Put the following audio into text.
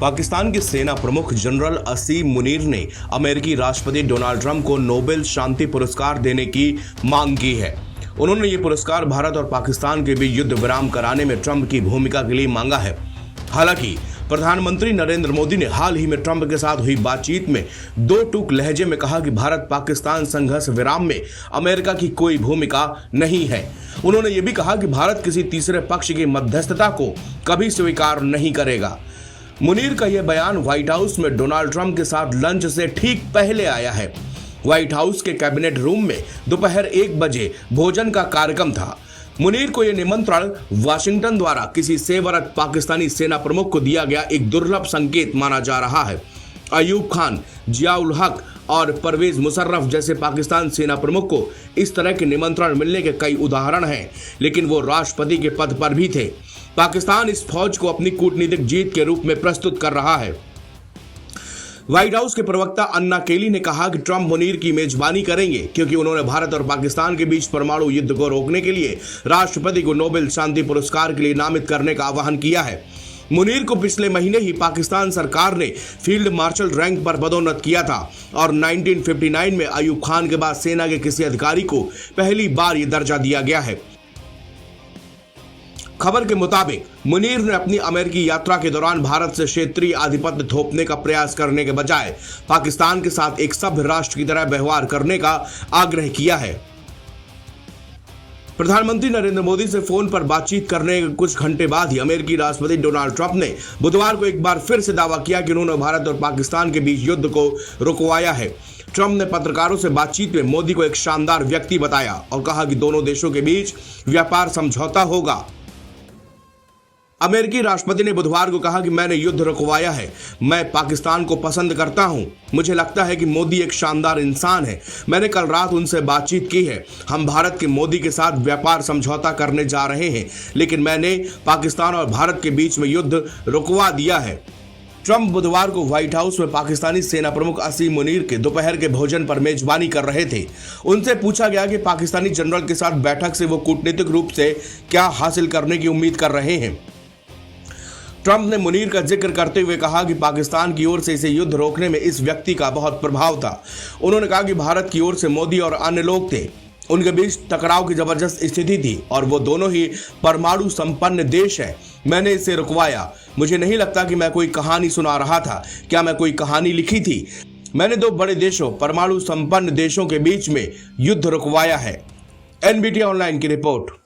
पाकिस्तान के सेना प्रमुख जनरल असीम मुनीर ने अमेरिकी राष्ट्रपति डोनाल्ड ट्रंप को नोबेल शांति पुरस्कार देने की मांग की है। उन्होंने ये पुरस्कार भारत और पाकिस्तान के बीच युद्ध विराम कराने में ट्रंप की भूमिका के लिए मांगा है। हालांकि प्रधानमंत्री नरेंद्र मोदी ने हाल ही में ट्रंप के साथ हुई बातचीत में दो टूक लहजे में कहा कि भारत पाकिस्तान संघर्ष विराम में अमेरिका की कोई भूमिका नहीं है। उन्होंने ये भी कहा कि भारत किसी तीसरे पक्ष की मध्यस्थता को कभी स्वीकार नहीं करेगा। मुनीर का यह बयान व्हाइट हाउस में डोनाल्ड ट्रंप के साथ लंच से ठीक पहले आया है। व्हाइट हाउस के कैबिनेट रूम में दोपहर 1 बजे भोजन का कार्यक्रम था। मुनीर को यह निमंत्रण वाशिंगटन द्वारा किसी सेवारत पाकिस्तानी सेना प्रमुख को दिया गया एक दुर्लभ संकेत माना जा रहा है। अयूब खान, जियाउल हक और परवेज मुशर्रफ जैसे पाकिस्तान सेना प्रमुख को इस तरह के निमंत्रण मिलने के कई उदाहरण हैं, लेकिन वो राष्ट्रपति के पद पर भी थे। पाकिस्तान इस फौज को अपनी कूटनीतिक जीत के रूप में प्रस्तुत कर रहा है। व्हाइट हाउस के प्रवक्ता अन्ना केली ने कहा कि ट्रंप मुनीर की मेजबानी करेंगे क्योंकि उन्होंने भारत और पाकिस्तान के बीच परमाणु युद्ध को रोकने के लिए राष्ट्रपति को नोबेल शांति पुरस्कार के लिए नामित करने का आह्वान किया है। मुनीर को पिछले महीने ही पाकिस्तान सरकार ने फील्ड मार्शल रैंक पर पदोन्नत किया था और 1959 में अयूब खान के बाद सेना के किसी अधिकारी को पहली बार यह दर्जा दिया गया है। खबर के मुताबिक मुनीर ने अपनी अमेरिकी यात्रा के दौरान भारत से क्षेत्रीय आधिपत्य थोपने का प्रयास करने के बजाय पाकिस्तान के साथ एक सभ्य राष्ट्र की तरह व्यवहार करने का आग्रह किया है। प्रधानमंत्री नरेंद्र मोदी से फोन पर बातचीत करने के कुछ घंटे बाद ही अमेरिकी राष्ट्रपति डोनाल्ड ट्रंप ने बुधवार को एक बार फिर से दावा किया कि उन्होंने भारत और पाकिस्तान के बीच युद्ध को रुकवाया है। ट्रंप ने पत्रकारों से बातचीत में मोदी को एक शानदार व्यक्ति बताया और कहा कि दोनों देशों के बीच व्यापार समझौता होगा। अमेरिकी राष्ट्रपति ने बुधवार को कहा कि मैंने युद्ध रुकवाया है। मैं पाकिस्तान को पसंद करता हूं। मुझे लगता है कि मोदी एक शानदार इंसान है। मैंने कल रात उनसे बातचीत की है। हम भारत के मोदी के साथ व्यापार समझौता करने जा रहे हैं, लेकिन मैंने पाकिस्तान और भारत के बीच में युद्ध रुकवा दिया है। ट्रंप बुधवार को व्हाइट हाउस में पाकिस्तानी सेना प्रमुख असीम मुनीर के दोपहर के भोजन पर मेजबानी कर रहे थे। उनसे पूछा गया कि पाकिस्तानी जनरल के साथ बैठक से वो कूटनीतिक रूप से क्या हासिल करने की उम्मीद कर रहे हैं। ट्रंप ने मुनीर का जिक्र करते हुए कहा कि पाकिस्तान की ओर से इसे युद्ध रोकने में इस व्यक्ति का बहुत प्रभाव था। उन्होंने कहा कि भारत की ओर से मोदी और अन्य लोग थे। उनके बीच टकराव की जबरदस्त स्थिति थी और वो दोनों ही परमाणु संपन्न देश है। मैंने इसे रुकवाया। मुझे नहीं लगता कि मैं कोई कहानी सुना रहा था। क्या मैं कोई कहानी लिखी थी? मैंने दो बड़े देशों, परमाणु संपन्न देशों के बीच में युद्ध रुकवाया है। एनबीटी ऑनलाइन की रिपोर्ट।